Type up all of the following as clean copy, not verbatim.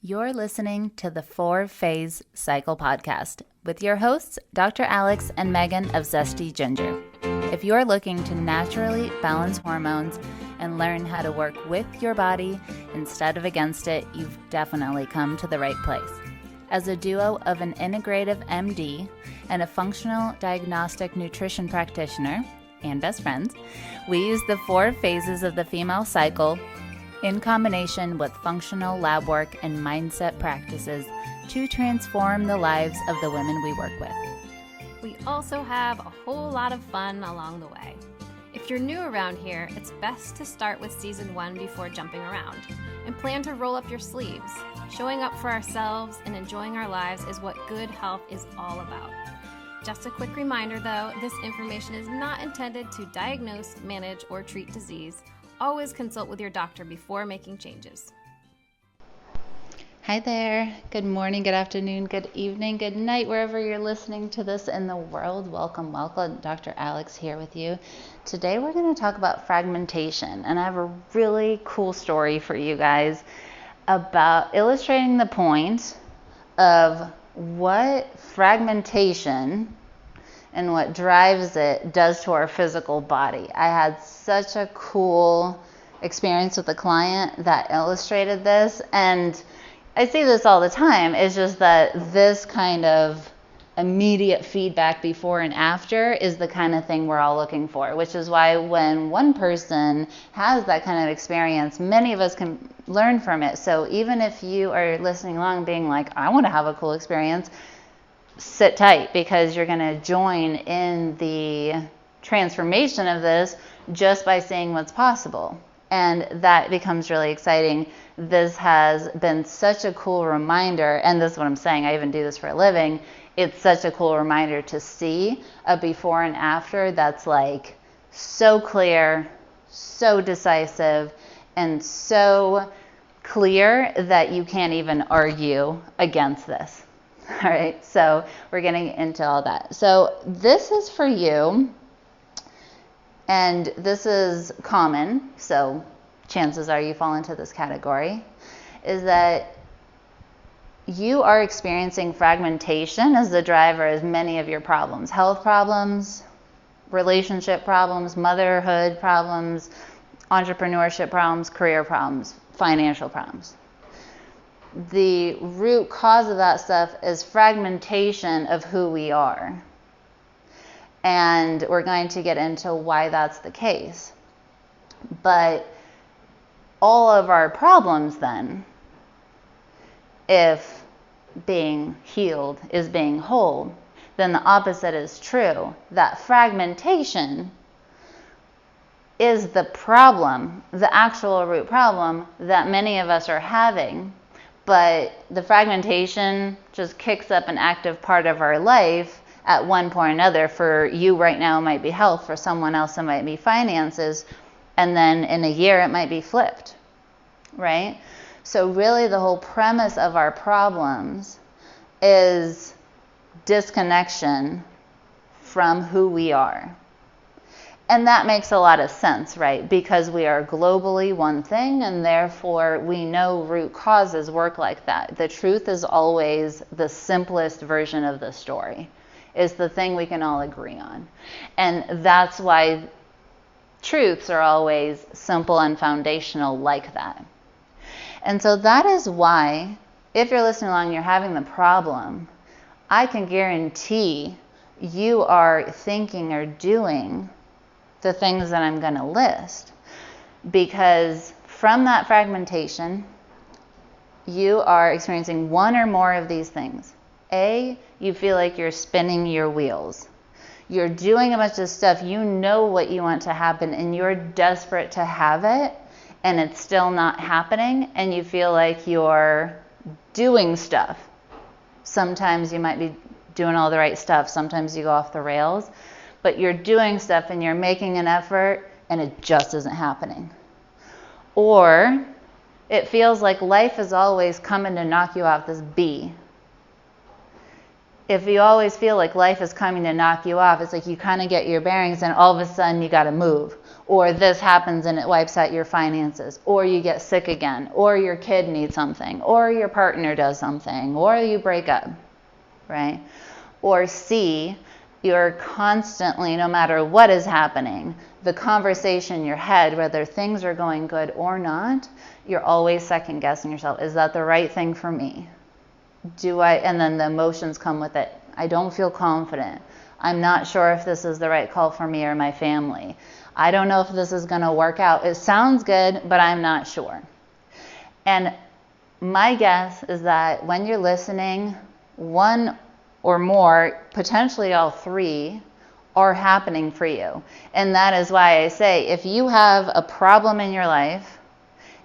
You're listening to the 4-Phase Cycle Podcast with your hosts, Dr. Alex and Megan of Zesty Ginger. If you're looking to naturally balance hormones and learn how to work with your body instead of against it, you've definitely come to the right place. As a duo of an integrative MD and a functional diagnostic nutrition practitioner and best friends, we use the 4 phases of the female cycle in combination with functional lab work and mindset practices to transform the lives of the women we work with. We also have a whole lot of fun along the way. If you're new around here, it's best to start with season 1 before jumping around and plan to roll up your sleeves. Showing up for ourselves and enjoying our lives is what good health is all about. Just a quick reminder though, this information is not intended to diagnose, manage, or treat disease. Always consult with your doctor before making changes. Hi there. Good morning, good afternoon, good evening, good night, wherever you're listening to this in the world. Welcome, welcome. Dr. Alex here with you. Today we're going to talk about fragmentation, and I have a really cool story for you guys about illustrating the point of what fragmentation and what drives it does to our physical body. I had such a cool experience with a client that illustrated this, and I see this all the time. It's just that this kind of immediate feedback before and after is the kind of thing we're all looking for, which is why when one person has that kind of experience, many of us can learn from it. So even if you are listening along being like, I want to have a cool experience, sit tight, because you're going to join in the transformation of this just by seeing what's possible. And that becomes really exciting. This has been such a cool reminder, and this is what I'm saying, I even do this for a living. It's such a cool reminder to see a before and after that's like so clear, so decisive, and so clear that you can't even argue against this. All right, so we're getting into all that. So this is for you, and this is common, so chances are you fall into this category, is that you are experiencing fragmentation as the driver of many of your problems. Health problems, relationship problems, motherhood problems, entrepreneurship problems, career problems, financial problems. The root cause of that stuff is fragmentation of who we are. And we're going to get into why that's the case. But all of our problems then, if being healed is being whole, then the opposite is true. That fragmentation is the problem, the actual root problem that many of us are having. But the fragmentation just kicks up an active part of our life at one point or another. For you right now, it might be health. For someone else, it might be finances. And then in a year, it might be flipped, right? So really the whole premise of our problems is disconnection from who we are. And that makes a lot of sense, right? Because we are globally one thing, and therefore we know root causes work like that. The truth is always the simplest version of the story, is the thing we can all agree on. And that's why truths are always simple and foundational like that. And so that is why, if you're listening along and you're having the problem, I can guarantee you are thinking or doing the things that I'm going to list, because from that fragmentation, you are experiencing one or more of these things. A, you feel like you're spinning your wheels. You're doing a bunch of stuff, you know what you want to happen, and you're desperate to have it, and it's still not happening, and you feel like you're doing stuff. Sometimes you might be doing all the right stuff, sometimes you go off the rails, but you're doing stuff and you're making an effort and it just isn't happening. Or it feels like life is always coming to knock you off this B. if you always feel like life is coming to knock you off, it's like you kind of get your bearings and all of a sudden you got to move. Or this happens and it wipes out your finances. Or you get sick again. Or your kid needs something. Or your partner does something. Or you break up, right? Or C, you're constantly, no matter what is happening, the conversation in your head, whether things are going good or not, you're always second guessing yourself. Is that the right thing for me? And then the emotions come with it. I don't feel confident. I'm not sure if this is the right call for me or my family. I don't know if this is going to work out. It sounds good, but I'm not sure. And my guess is that when you're listening, one or more, potentially all three, are happening for you. And that is why I say, if you have a problem in your life,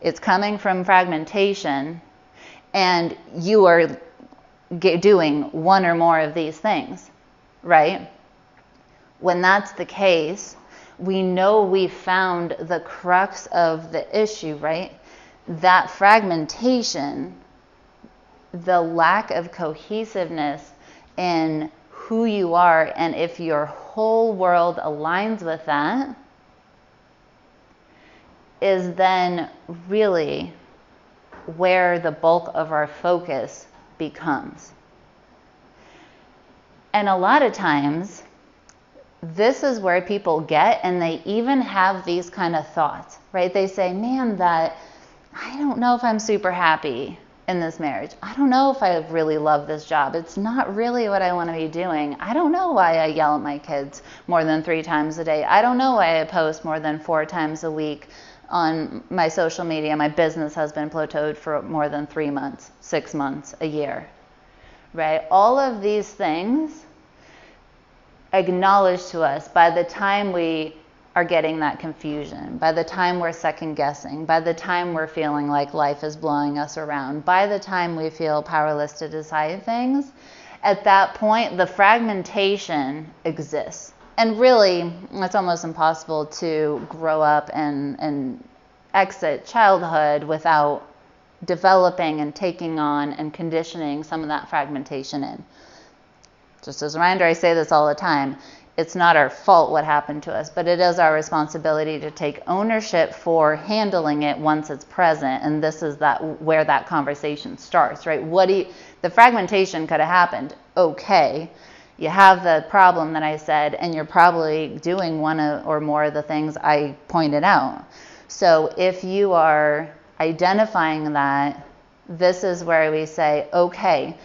it's coming from fragmentation, and you are doing one or more of these things, right? When that's the case, we know we found the crux of the issue, right? That fragmentation, the lack of cohesiveness in who you are, and if your whole world aligns with that, is then really where the bulk of our focus becomes. And a lot of times, this is where people get, and they even have these kind of thoughts, right? They say, man, I don't know if I'm super happy in this marriage. I don't know if I really love this job. It's not really what I want to be doing. I don't know why I yell at my kids more than 3 times a day. I don't know why I post more than 4 times a week on my social media. My business has been plateaued for more than 3 months, 6 months, a year, right? All of these things acknowledged to us by the time we are getting that confusion, by the time we're second guessing, by the time we're feeling like life is blowing us around, by the time we feel powerless to decide things, at that point, the fragmentation exists. And really, it's almost impossible to grow up and exit childhood without developing and taking on and conditioning some of that fragmentation in. Just as a reminder, I say this all the time. It's not our fault what happened to us, but it is our responsibility to take ownership for handling it once it's present. And this is where that conversation starts, right? The fragmentation could have happened. Okay, you have the problem that I said, and you're probably doing one or more of the things I pointed out. So if you are identifying that, this is where we say, okay,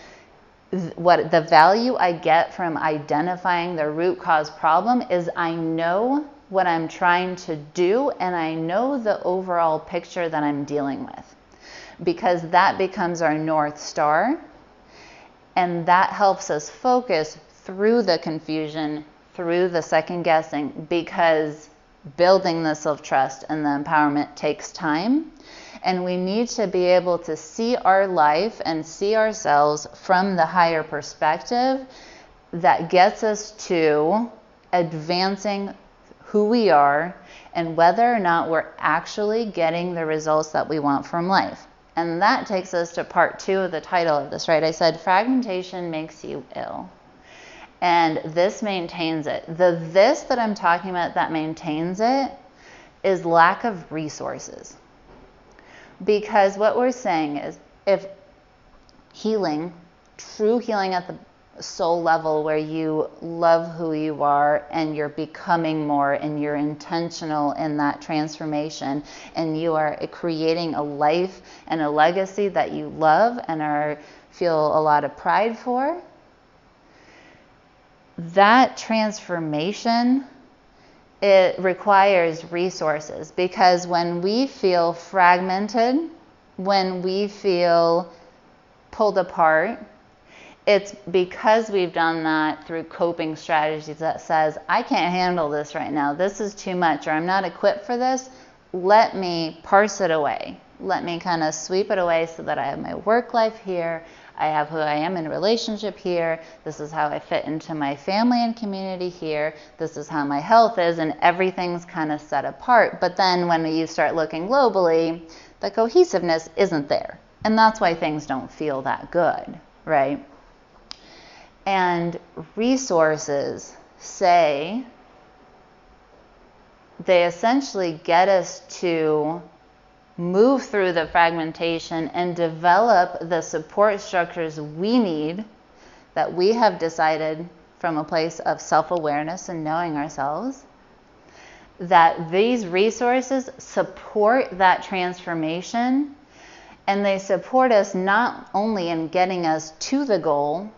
what the value I get from identifying the root cause problem is I know what I'm trying to do, and I know the overall picture that I'm dealing with, because that becomes our North Star, and that helps us focus through the confusion, through the second guessing, because building the self-trust and the empowerment takes time. And we need to be able to see our life and see ourselves from the higher perspective that gets us to advancing who we are and whether or not we're actually getting the results that we want from life. And that takes us to part 2 of the title of this, right? I said fragmentation makes you ill. And this maintains it. The this that I'm talking about that maintains it is lack of resources. Because what we're saying is, if healing, true healing at the soul level, where you love who you are and you're becoming more and you're intentional in that transformation and you are creating a life and a legacy that you love and feel a lot of pride for, that transformation, it requires resources, because when we feel fragmented, when we feel pulled apart, it's because we've done that through coping strategies that says, I can't handle this right now. This is too much, or I'm not equipped for this. Let me parse it away. Let me kind of sweep it away so that I have my work life here. I have who I am in a relationship here. This is how I fit into my family and community here. This is how my health is, and everything's kind of set apart. But then when you start looking globally, the cohesiveness isn't there. And that's why things don't feel that good, right? And resources say they essentially get us to move through the fragmentation and develop the support structures we need that we have decided from a place of self-awareness and knowing ourselves, that these resources support that transformation, and they support us not only in getting us to the goal,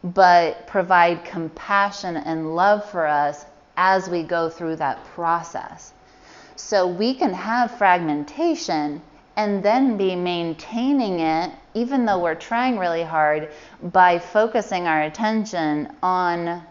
but provide compassion and love for us as we go through that process. So we can have fragmentation and then be maintaining it, even though we're trying really hard, by focusing our attention on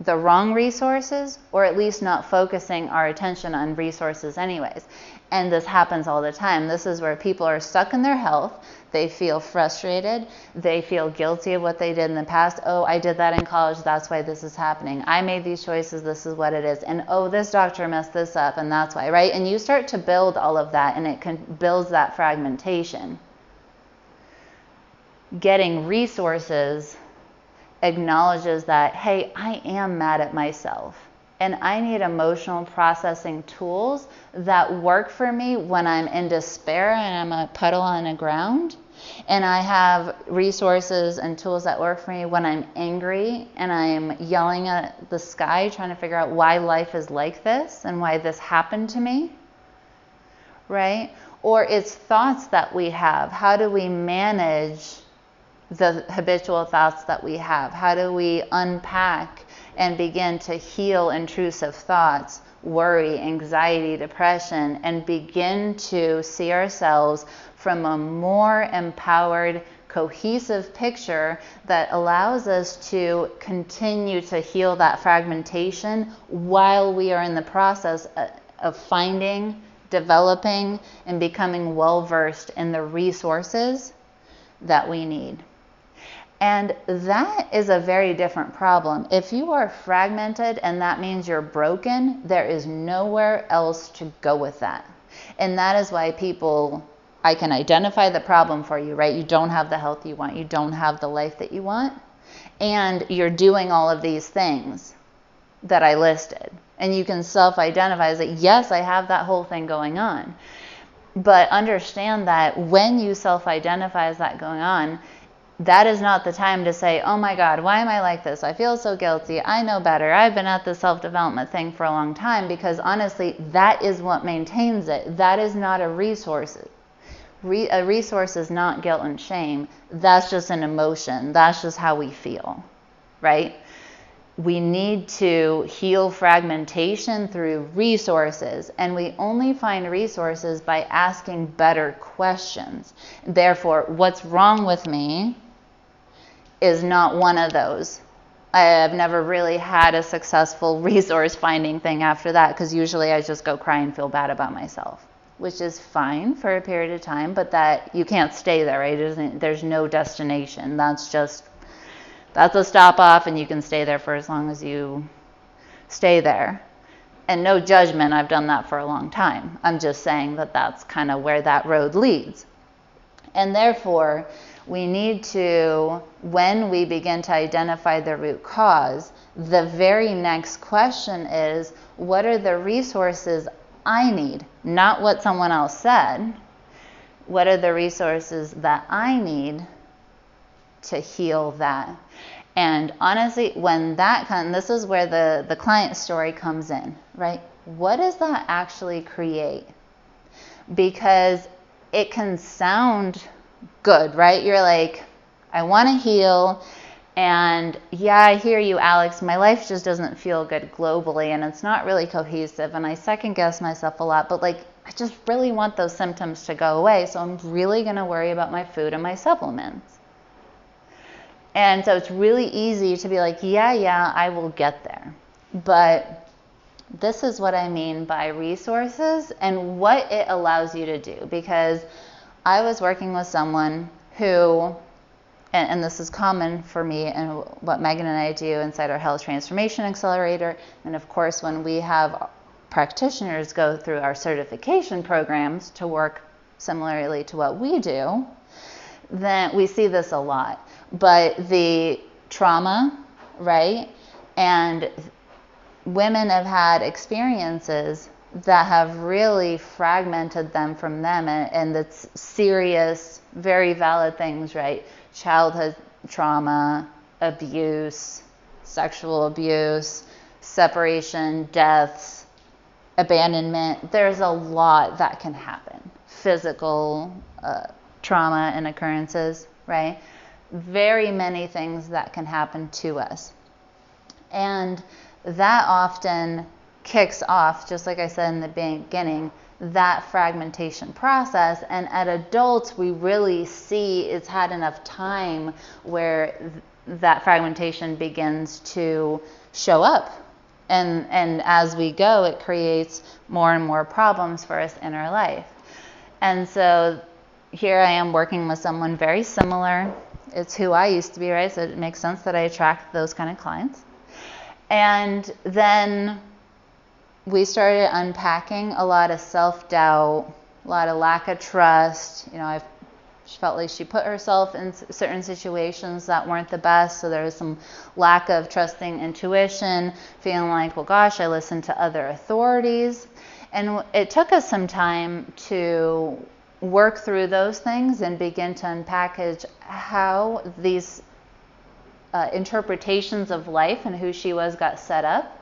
the wrong resources, or at least not focusing our attention on resources anyways. And this happens all the time. This is where people are stuck in their health. They feel frustrated. They feel guilty of what they did in the past. Oh, I did that in college. That's why this is happening. I made these choices. This is what it is. And oh, this doctor messed this up, and that's why, right? And you start to build all of that, and it builds that fragmentation. Getting resources acknowledges that, hey, I am mad at myself, and I need emotional processing tools that work for me when I'm in despair and I'm a puddle on the ground. And I have resources and tools that work for me when I'm angry and I'm yelling at the sky trying to figure out why life is like this and why this happened to me, right? Or it's thoughts that we have. How do we manage the habitual thoughts that we have? How do we unpack and begin to heal intrusive thoughts, worry, anxiety, depression, and begin to see ourselves from a more empowered, cohesive picture that allows us to continue to heal that fragmentation while we are in the process of finding, developing, and becoming well-versed in the resources that we need. And that is a very different problem. If you are fragmented and that means you're broken, there is nowhere else to go with that. And that is why I can identify the problem for you, right? You don't have the health you want. You don't have the life that you want. And you're doing all of these things that I listed. And you can self-identify as that, yes, I have that whole thing going on. But understand that when you self-identify as that going on, that is not the time to say, oh my God, why am I like this? I feel so guilty. I know better. I've been at the self-development thing for a long time, because honestly, that is what maintains it. That is not a resource. A resource is not guilt and shame. That's just an emotion. That's just how we feel, right? We need to heal fragmentation through resources, and we only find resources by asking better questions. Therefore, what's wrong with me is not one of those. I have never really had a successful resource finding thing after that, because usually I just go cry and feel bad about myself, which is fine for a period of time, but that you can't stay there, right? There's no destination. That's a stop off, and you can stay there for as long as you stay there. And no judgment, I've done that for a long time. I'm just saying that that's kind of where that road leads. And therefore, we need to, when we begin to identify the root cause, the very next question is, what are the resources I need? Not what someone else said. What are the resources that I need to heal that? And honestly, when that comes, this is where the client story comes in, right? What does that actually create? Because it can sound good, right? You're like, I want to heal, and yeah, I hear you, Alex. My life just doesn't feel good globally, and it's not really cohesive, and I second guess myself a lot, but like, I just really want those symptoms to go away, so I'm really going to worry about my food and my supplements. And so it's really easy to be like, yeah, I will get there. But this is what I mean by resources and what it allows you to do. Because I was working with someone who, and this is common for me and what Megan and I do inside our Health Transformation Accelerator. And of course, when we have practitioners go through our certification programs to work similarly to what we do, then we see this a lot. But the trauma, right? And women have had experiences that have really fragmented them from them, and it's serious, very valid things, right? Childhood trauma, abuse, sexual abuse, separation, deaths, abandonment. There's a lot that can happen. Physical trauma and occurrences, right? Very many things that can happen to us. And that often kicks off, just like I said in the beginning, that fragmentation process. And at adults, we really see it's had enough time where that fragmentation begins to show up. And as we go, it creates more and more problems for us in our life. And so here I am working with someone very similar. It's who I used to be, right? So it makes sense that I attract those kind of clients. And then we started unpacking a lot of self-doubt, a lot of lack of trust. I felt like she put herself in certain situations that weren't the best, so there was some lack of trusting intuition, feeling like, well, gosh, I listened to other authorities. And it took us some time to work through those things and begin to unpackage how these interpretations of life and who she was got set up,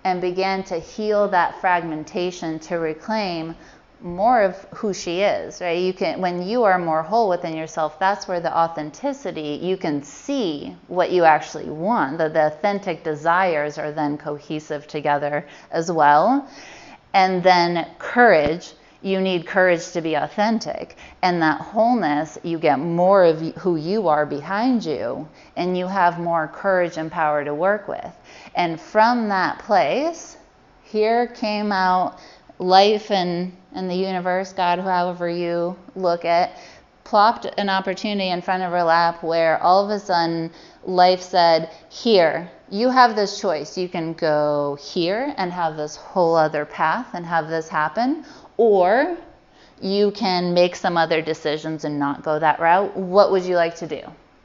and began to heal that fragmentation to reclaim more of who she is, right? When you are more whole within yourself, that's where the authenticity, you can see what you actually want. The authentic desires are then cohesive together as well. And then courage, you need courage to be authentic. And that wholeness, you get more of who you are behind you, and you have more courage and power to work with. And from that place, here came out life and the universe, God, however you look at, plopped an opportunity in front of her lap where all of a sudden life said, here, you have this choice. You can go here and have this whole other path and have this happen, or you can make some other decisions and not go that route. What would you like to do?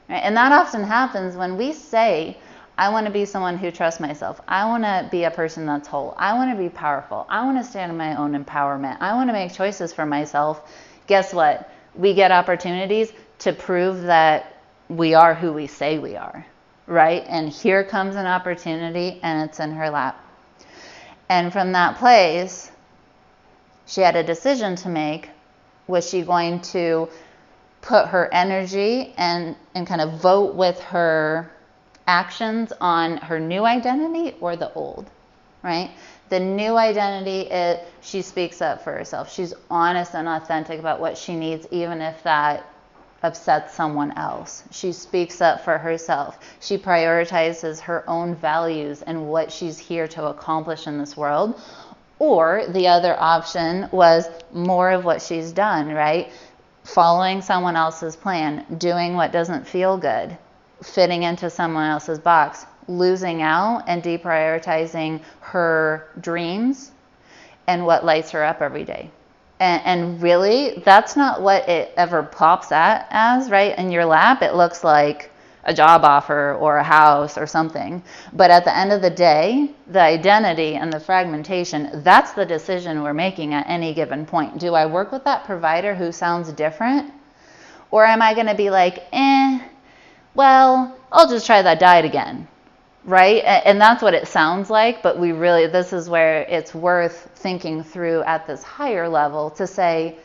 Right? And that often happens when we say, I want to be someone who trusts myself. I want to be a person that's whole. I want to be powerful. I want to stand in my own empowerment. I want to make choices for myself. Guess what? We get opportunities to prove that we are who we say we are, right? And here comes an opportunity, and it's in her lap. And from that place, she had a decision to make. Was she going to put her energy and kind of vote with her actions on her new identity or the old, right? The new identity is she speaks up for herself. She's honest and authentic about what she needs, even if that upsets someone else. She speaks up for herself. She prioritizes her own values and what she's here to accomplish in this world. Or the other option was more of what she's done, right? Following someone else's plan, doing what doesn't feel good, fitting into someone else's box, losing out and deprioritizing her dreams and what lights her up every day. And really, that's not what it ever pops at as, right? In your lap, it looks like a job offer or a house or something. But at the end of the day, the identity and the fragmentation, that's the decision we're making at any given point. Do I work with that provider who sounds different? Or am I going to be like, well, I'll just try that diet again, right? And that's what it sounds like, but this is where it's worth thinking through at this higher level to say,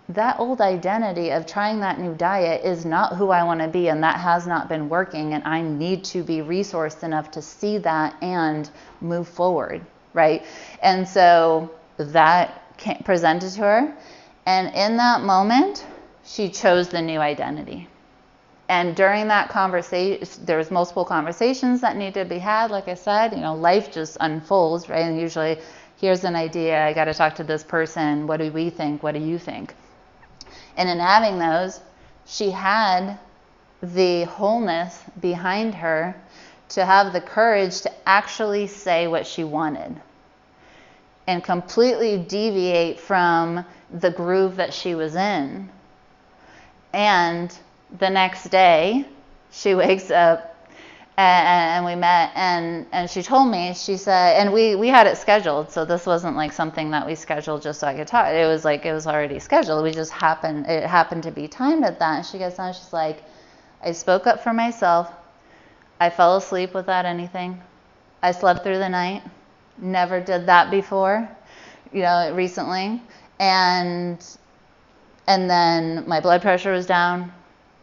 that old identity of trying that new diet is not who I want to be, and that has not been working, and I need to be resourced enough to see that and move forward, right? And so that presented to her, and in that moment, she chose the new identity. And during that conversation, there was multiple conversations that needed to be had. Like I said, life just unfolds, right? And usually, here's an idea, I got to talk to this person. What do we think? What do you think? And in having those, she had the wholeness behind her to have the courage to actually say what she wanted and completely deviate from the groove that she was in. And the next day, she wakes up and we met, and she told me, she said, and we had it scheduled, so this wasn't like something that we scheduled just so I could talk. It was like it was already scheduled. It happened to be timed at that. And she gets on, she's like, I spoke up for myself. I fell asleep without anything. I slept through the night. Never did that before, recently. And then my blood pressure was down.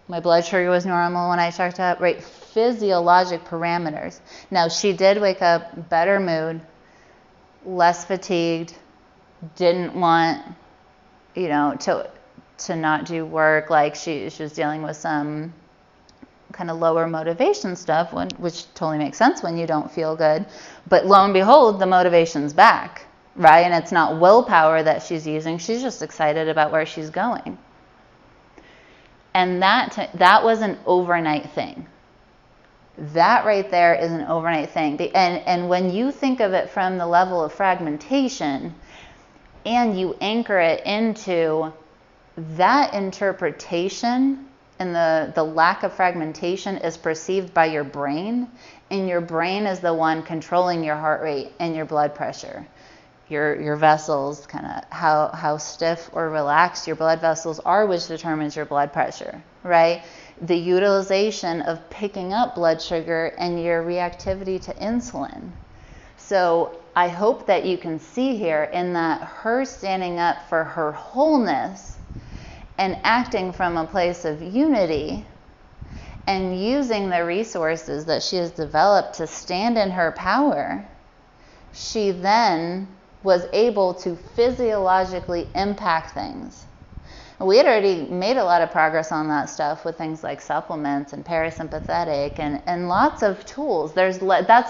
My blood sugar was normal when I checked up, right? Physiologic parameters. Now, she did wake up better mood, less fatigued, didn't want, to not do work. Like she was dealing with some kind of lower motivation stuff, which totally makes sense when you don't feel good. But lo and behold, the motivation's back, right? And it's not willpower that she's using. She's just excited about where she's going. And that was an overnight thing. That right there is an overnight thing. And when you think of it from the level of fragmentation and you anchor it into that interpretation, and the lack of fragmentation is perceived by your brain, and your brain is the one controlling your heart rate and your blood pressure. Your vessels, kind of how stiff or relaxed your blood vessels are, which determines your blood pressure, right? The utilization of picking up blood sugar and your reactivity to insulin. So I hope that you can see here in that her standing up for her wholeness and acting from a place of unity and using the resources that she has developed to stand in her power, she then was able to physiologically impact things. We had already made a lot of progress on that stuff with things like supplements and parasympathetic and lots of tools. That's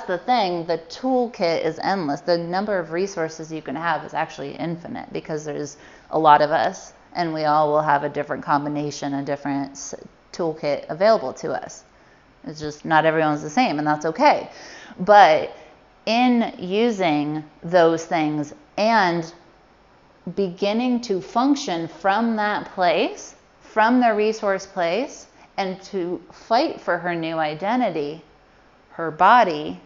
the thing, the toolkit is endless. The number of resources you can have is actually infinite because there's a lot of us and we all will have a different combination, a different toolkit available to us. It's just not everyone's the same, and that's okay. But in using those things and beginning to function from that place, from the resource place, and to fight for her new identity, her body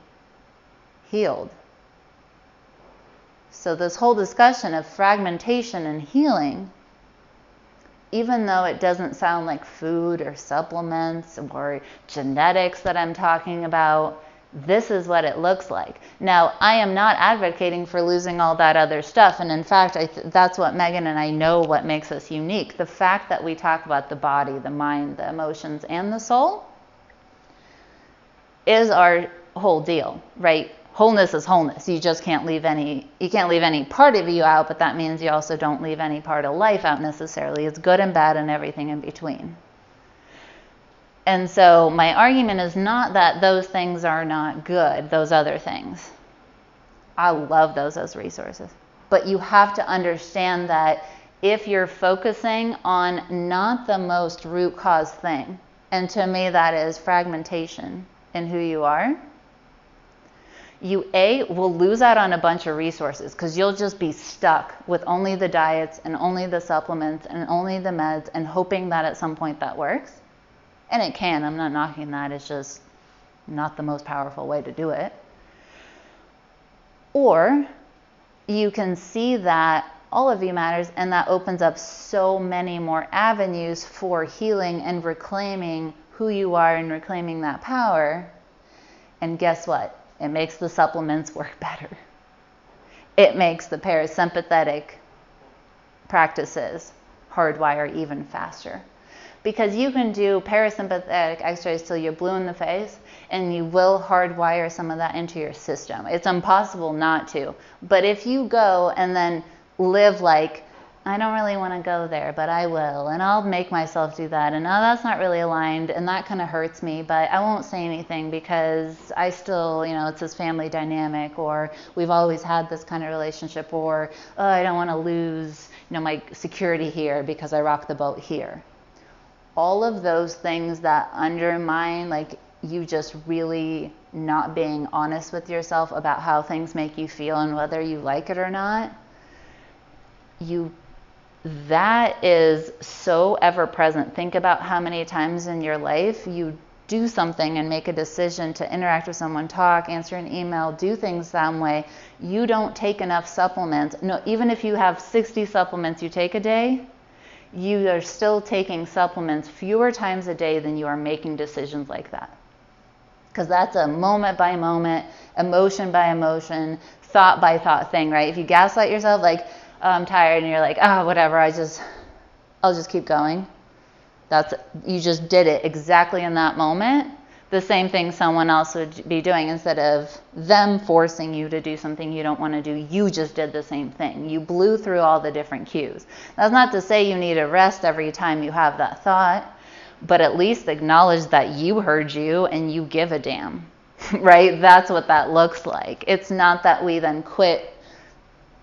healed. So this whole discussion of fragmentation and healing, even though it doesn't sound like food or supplements or genetics that I'm talking about, this is what it looks like. Now, I am not advocating for losing all that other stuff. And in fact, that's what Megan and I know what makes us unique. The fact that we talk about the body, the mind, the emotions, and the soul is our whole deal, right? Wholeness is wholeness. You just can't leave any part of you out, but that means you also don't leave any part of life out necessarily. It's good and bad and everything in between. And so my argument is not that those things are not good, those other things. I love those as resources. But you have to understand that if you're focusing on not the most root cause thing, and to me that is fragmentation in who you are, you will lose out on a bunch of resources because you'll just be stuck with only the diets and only the supplements and only the meds and hoping that at some point that works. And it can. I'm not knocking that. It's just not the most powerful way to do it. Or you can see that all of you matters, and that opens up so many more avenues for healing and reclaiming who you are and reclaiming that power. And guess what? It makes the supplements work better. It makes the parasympathetic practices hardwire even faster. Because you can do parasympathetic exercise till you're blue in the face, and you will hardwire some of that into your system. It's impossible not to. But if you go and then live like, I don't really want to go there, but I will, and I'll make myself do that, and oh, that's not really aligned, and that kind of hurts me, but I won't say anything because I still, it's this family dynamic, or we've always had this kind of relationship, or oh, I don't want to lose, my security here because I rock the boat here. All of those things that undermine, like, you just really not being honest with yourself about how things make you feel and whether you like it or not, that is so ever present. Think about how many times in your life you do something and make a decision to interact with someone, talk, answer an email, do things some way, you don't take enough supplements. No, even if you have 60 supplements you take a day, you are still taking supplements fewer times a day than you are making decisions like that. Because that's a moment by moment, emotion by emotion, thought by thought thing, right? If you gaslight yourself, like, oh, I'm tired, and you're like, oh, whatever, I'll just keep going. You just did it exactly in that moment. The same thing someone else would be doing. Instead of them forcing you to do something you don't want to do, you just did the same thing. You blew through all the different cues. That's not to say you need a rest every time you have that thought, but at least acknowledge that you heard you and you give a damn, right? That's what that looks like. It's not that we then quit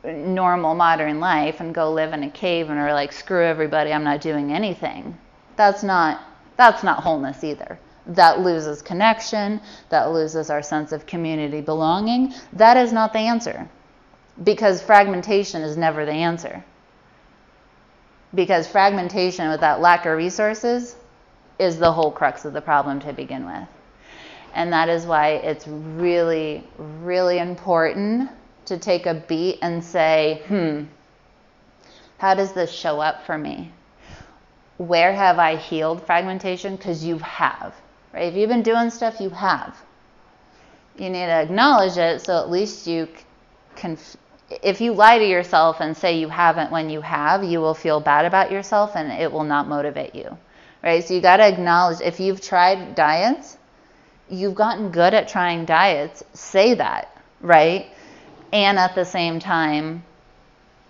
normal modern life and go live in a cave and are like, screw everybody, I'm not doing anything. That's not wholeness either. That loses connection, that loses our sense of community belonging. That is not the answer, because fragmentation is never the answer. Because fragmentation with that lack of resources is the whole crux of the problem to begin with. And that is why it's really, really important to take a beat and say, how does this show up for me? Where have I healed fragmentation? Because you have, right? If you've been doing stuff, you have. You need to acknowledge it, so at least you can, if you lie to yourself and say you haven't when you have, you will feel bad about yourself and it will not motivate you, right? So you got to acknowledge, if you've tried diets, you've gotten good at trying diets, say that, right? And at the same time,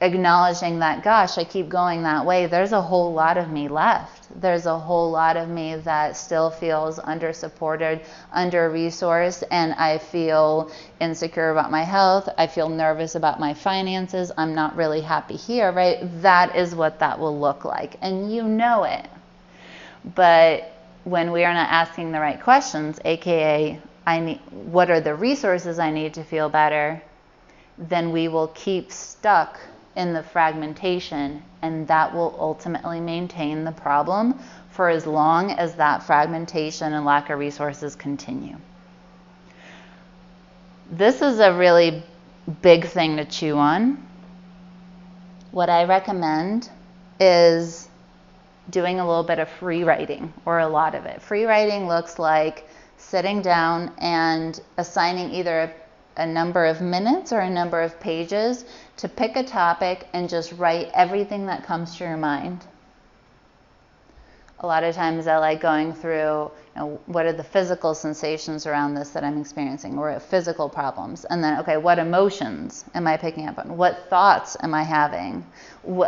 acknowledging that, gosh, I keep going that way. There's a whole lot of me left. There's a whole lot of me that still feels under-supported, under-resourced, and I feel insecure about my health. I feel nervous about my finances. I'm not really happy here, right? That is what that will look like, and you know it. But when we are not asking the right questions, aka, what are the resources I need to feel better, then we will keep stuck in the fragmentation, and that will ultimately maintain the problem for as long as that fragmentation and lack of resources continue. This is a really big thing to chew on. What I recommend is doing a little bit of free writing, or a lot of it. Free writing looks like sitting down and assigning either a number of minutes or a number of pages to pick a topic and just write everything that comes to your mind. A lot of times I like going through, what are the physical sensations around this that I'm experiencing, or physical problems, and then, okay, what emotions am I picking up on? What thoughts am I having?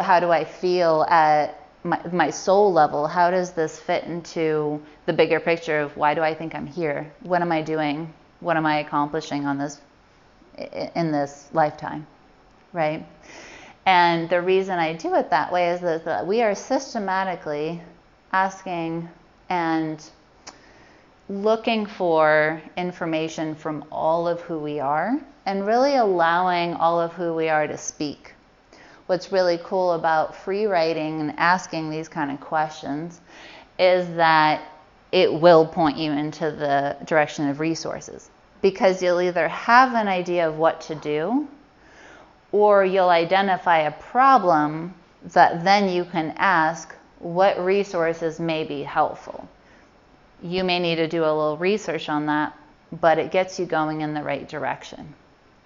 How do I feel at my soul level? How does this fit into the bigger picture of why do I think I'm here? What am I doing? What am I accomplishing in this lifetime, right? And the reason I do it that way is that we are systematically asking and looking for information from all of who we are, and really allowing all of who we are to speak. What's really cool about free writing and asking these kind of questions is that it will point you into the direction of resources, because you'll either have an idea of what to do, or you'll identify a problem that then you can ask what resources may be helpful. You may need to do a little research on that, but it gets you going in the right direction.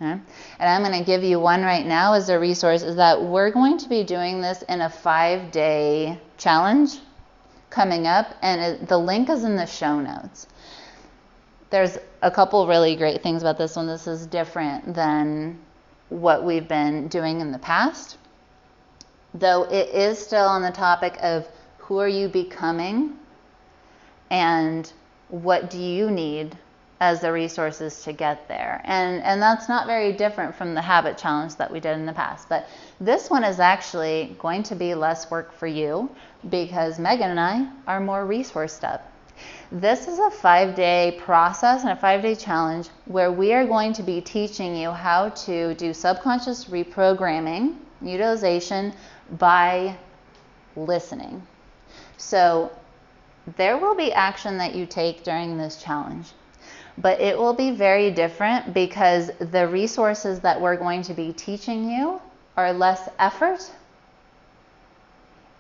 Okay? And I'm going to give you one right now as a resource, is that we're going to be doing this in a 5-day challenge coming up, and the link is in the show notes. There's a couple really great things about this one. This is different than what we've been doing in the past, though it is still on the topic of who are you becoming and what do you need as the resources to get there. And that's not very different from the habit challenge that we did in the past. But this one is actually going to be less work for you, because Megan and I are more resourced up. This is a 5-day process and a 5-day challenge where we are going to be teaching you how to do subconscious reprogramming, utilization, by listening. So there will be action that you take during this challenge, but it will be very different because the resources that we're going to be teaching you are less effort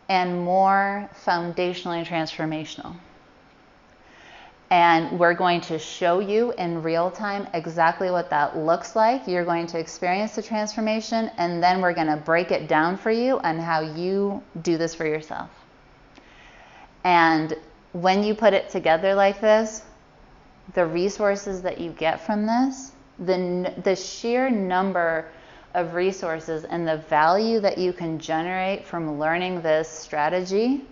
and more foundationally transformational. And we're going to show you in real time exactly what that looks like. You're going to experience the transformation, and then we're going to break it down for you on how you do this for yourself. And when you put it together like this, the resources that you get from this, the sheer number of resources and the value that you can generate from learning this strategy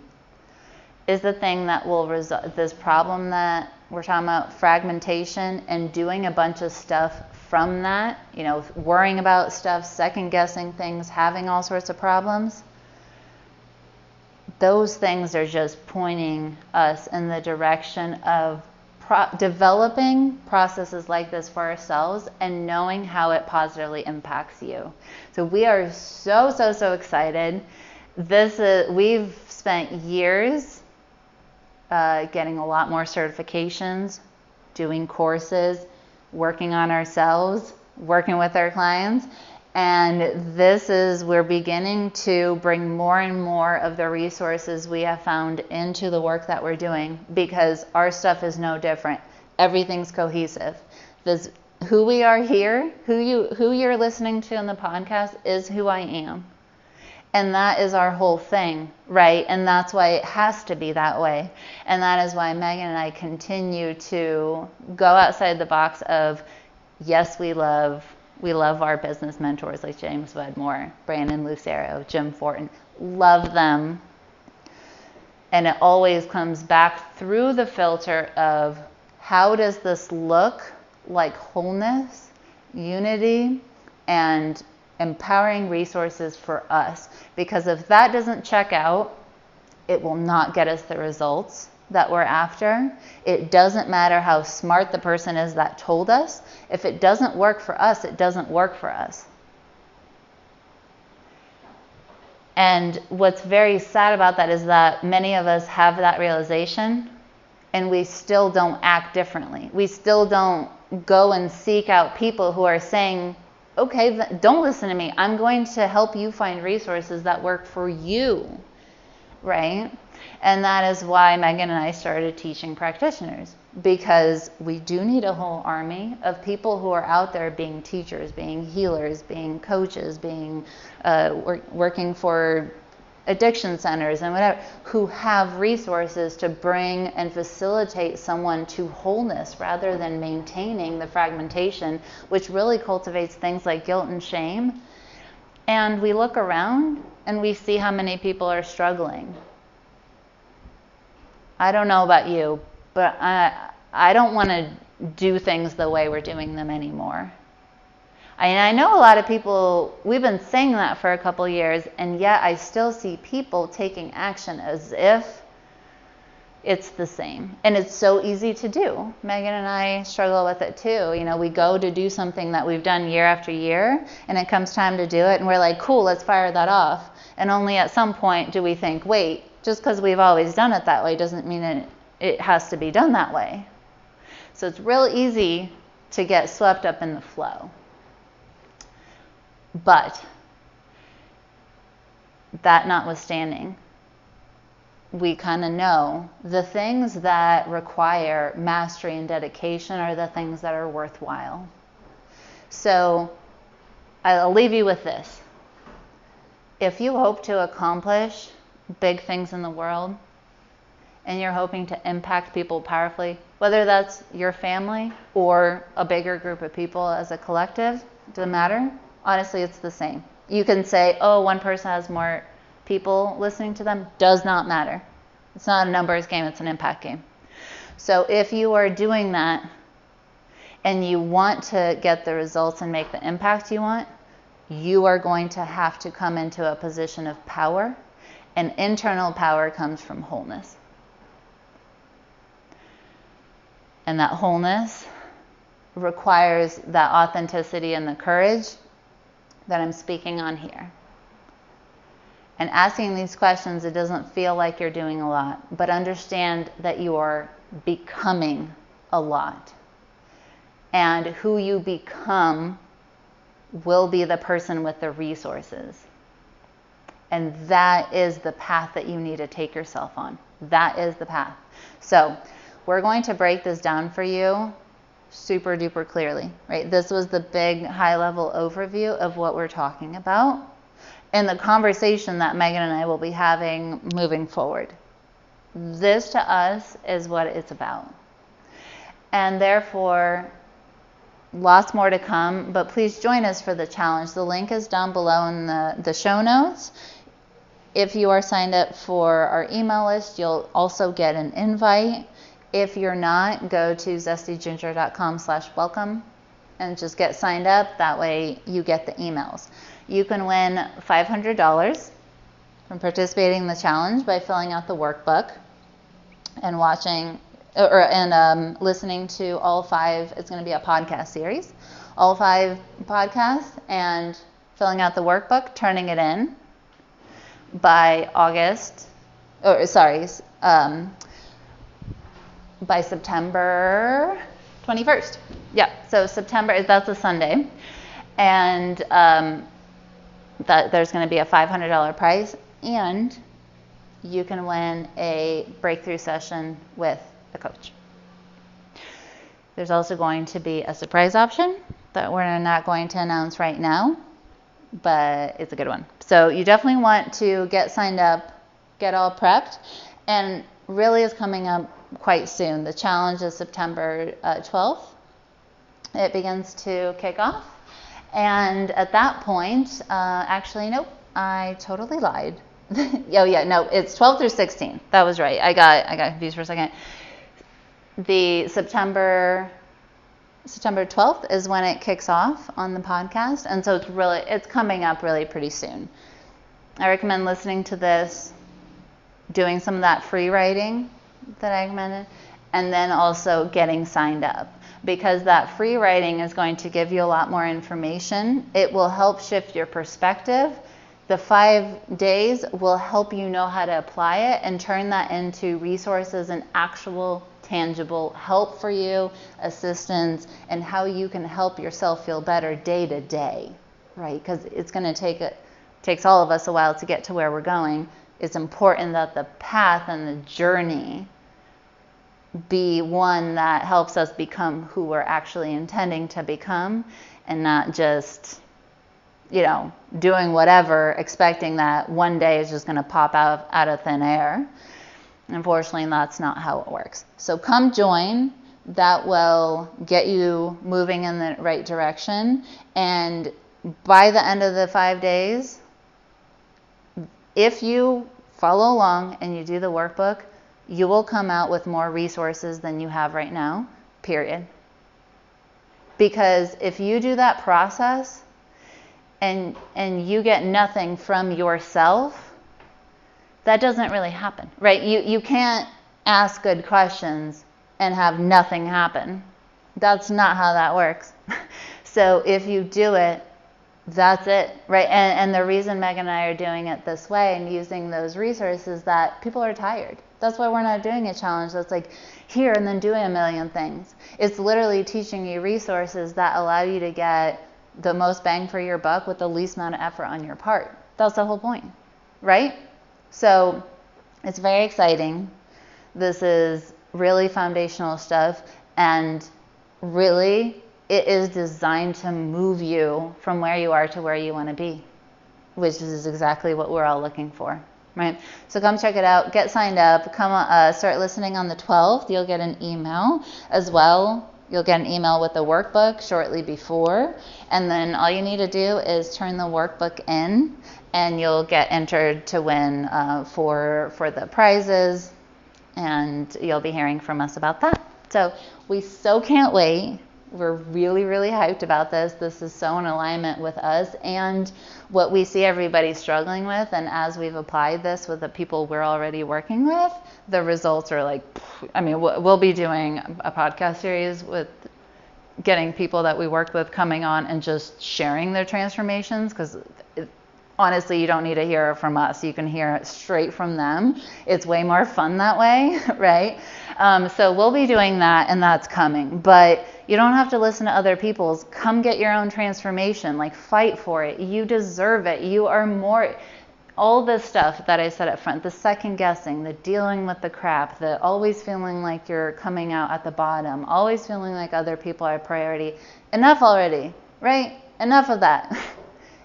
is the thing that will resolve this problem that we're talking about, fragmentation, and doing a bunch of stuff from that, worrying about stuff, second guessing things, having all sorts of problems. Those things are just pointing us in the direction of developing processes like this for ourselves and knowing how it positively impacts you. So we are so excited. We've spent years getting a lot more certifications, doing courses, working on ourselves, working with our clients. And we're beginning to bring more and more of the resources we have found into the work that we're doing, because our stuff is no different. Everything's cohesive. Who we are here, who you're listening to in the podcast is who I am. And that is our whole thing, right? And that's why it has to be that way. And that is why Megan and I continue to go outside the box of, yes, we love our business mentors like James Wedmore, Brandon Lucero, Jim Fortin. Love them. And it always comes back through the filter of, how does this look like wholeness, unity, and empowering resources for us? Because if that doesn't check out, it will not get us the results that we're after. It doesn't matter how smart the person is that told us. If it doesn't work for us, it doesn't work for us. And what's very sad about that is that many of us have that realization and we still don't act differently. We still don't go and seek out people who are saying, okay, don't listen to me. I'm going to help you find resources that work for you, right? And that is why Megan and I started teaching practitioners, because we do need a whole army of people who are out there being teachers, being healers, being coaches, being working for addiction centers and whatever, who have resources to bring and facilitate someone to wholeness rather than maintaining the fragmentation, which really cultivates things like guilt and shame. And we look around and we see how many people are struggling. I don't know about you, but I don't want to do things the way we're doing them anymore. And I know a lot of people, we've been saying that for a couple years, and yet I still see people taking action as if it's the same. And it's so easy to do. Megan and I struggle with it too. We go to do something that we've done year after year, and it comes time to do it, and we're like, cool, let's fire that off. And only at some point do we think, wait, just because we've always done it that way doesn't mean it has to be done that way. So it's real easy to get swept up in the flow. But that notwithstanding, we kind of know the things that require mastery and dedication are the things that are worthwhile. So I'll leave you with this. If you hope to accomplish big things in the world and you're hoping to impact people powerfully, whether that's your family or a bigger group of people as a collective, doesn't matter. Honestly, it's the same. You can say, oh, one person has more people listening to them. Does not matter. It's not a numbers game, it's an impact game. So if you are doing that and you want to get the results and make the impact you want, you are going to have to come into a position of power, and internal power comes from wholeness. And that wholeness requires that authenticity and the courage that I'm speaking on here. And asking these questions, it doesn't feel like you're doing a lot, but understand that you are becoming a lot. And who you become will be the person with the resources. And that is the path that you need to take yourself on. That is the path. So we're going to break this down for you super duper clearly, right? This was the big high level overview of what we're talking about and the conversation that Megan and I will be having moving forward. This to us is what it's about. And therefore, lots more to come, but please join us for the challenge. The link is down below in the show notes. If you are signed up for our email list, you'll also get an invite. If you're not, go to zestyginger.com/welcome and just get signed up. That way you get the emails. You can win $500 from participating in the challenge by filling out the workbook and listening to all 5. It's going to be a podcast series, all 5 podcasts, and filling out the workbook, turning it in by by September 21st. Yeah, so September, that's a Sunday. And that there's going to be a $500 prize, and you can win a breakthrough session with a coach. There's also going to be a surprise option that we're not going to announce right now, but it's a good one. So you definitely want to get signed up, get all prepped, and really is coming up quite soon. The challenge is September 12th. It begins to kick off. And at that point, actually, nope, I totally lied. It's 12th through 16th. That was right. I got confused for a second. The September 12th is when it kicks off on the podcast, and so it's coming up really pretty soon. I recommend listening to this, doing some of that free writing that I recommended, and then also getting signed up, because that free writing is going to give you a lot more information. It will help shift your perspective. The 5 days will help you know how to apply it and turn that into resources and actual tangible help for you, assistance, and how you can help yourself feel better day to day, right? Because it's going to takes all of us a while to get to where we're going. It's important that the path and the journey be one that helps us become who we're actually intending to become, and not just, doing whatever, expecting that one day is just going to pop out of thin air. Unfortunately, that's not how it works. So come join. That will get you moving in the right direction. And by the end of the 5 days, if you follow along and you do the workbook, you will come out with more resources than you have right now, period. Because if you do that process and you get nothing from yourself, that doesn't really happen, right? You can't ask good questions and have nothing happen. That's not how that works. So if you do it, that's it, right? And the reason Meg and I are doing it this way and using those resources is that people are tired. That's why we're not doing a challenge that's like here and then doing a million things. It's literally teaching you resources that allow you to get the most bang for your buck with the least amount of effort on your part. That's the whole point, right? So it's very exciting. This is really foundational stuff, and really it is designed to move you from where you are to where you want to be, which is exactly what we're all looking for, right? So come check it out, get signed up, come start listening on the 12th. You'll get an email as well. You'll get an email with the workbook shortly before, and then all you need to do is turn the workbook in, and you'll get entered to win for the prizes, and you'll be hearing from us about that. So we so can't wait. We're really, really hyped about this. This is so in alignment with us and what we see everybody struggling with. And as we've applied this with the people we're already working with, the results are like, we'll be doing a podcast series with getting people that we worked with coming on and just sharing their transformations, because honestly, you don't need to hear it from us. You can hear it straight from them. It's way more fun that way, right? So we'll be doing that, and that's coming. But you don't have to listen to other people's. Come get your own transformation. Like, fight for it. You deserve it. You are more. All this stuff that I said up front, the second guessing, the dealing with the crap, the always feeling like you're coming out at the bottom, always feeling like other people are a priority. Enough already, right? Enough of that.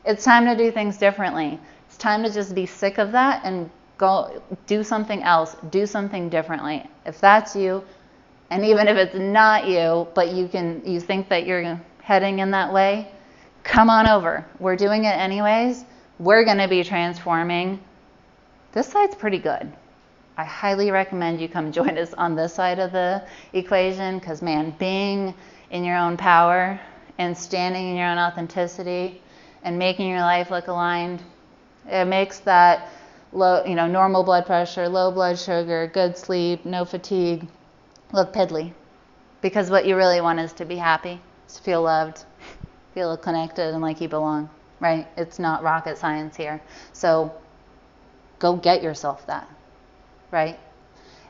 It's time to do things differently. It's time to just be sick of that and go do something else, do something differently. If that's you, and even if it's not you, but you think that you're heading in that way, come on over. We're doing it anyways. We're going to be transforming. This side's pretty good. I highly recommend you come join us on this side of the equation, because, man, being in your own power and standing in your own authenticity and making your life look aligned, it makes that low, normal blood pressure, low blood sugar, good sleep, no fatigue, look piddly. Because what you really want is to be happy, to feel loved, feel connected, and like you belong. Right? It's not rocket science here. So go get yourself that, right?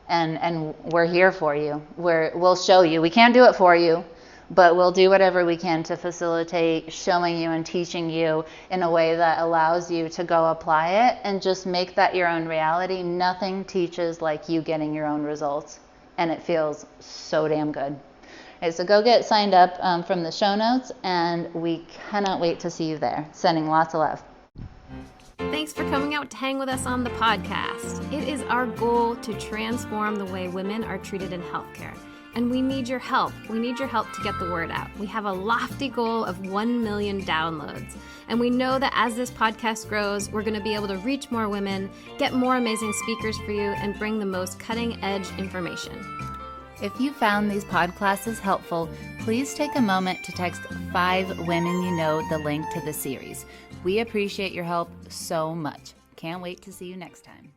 And we're here for you. We'll show you. We can't do it for you, but we'll do whatever we can to facilitate showing you and teaching you in a way that allows you to go apply it and just make that your own reality. Nothing teaches like you getting your own results, and it feels so damn good. Okay, so go get signed up from the show notes, and we cannot wait to see you there. Sending lots of love. Thanks for coming out to hang with us on the podcast. It is our goal to transform the way women are treated in healthcare, and we need your help. We need your help to get the word out. We have a lofty goal of 1 million downloads, and we know that as this podcast grows, we're going to be able to reach more women, get more amazing speakers for you, and bring the most cutting-edge information. If you found these podclasses helpful, please take a moment to text 5 women you know the link to the series. We appreciate your help so much. Can't wait to see you next time.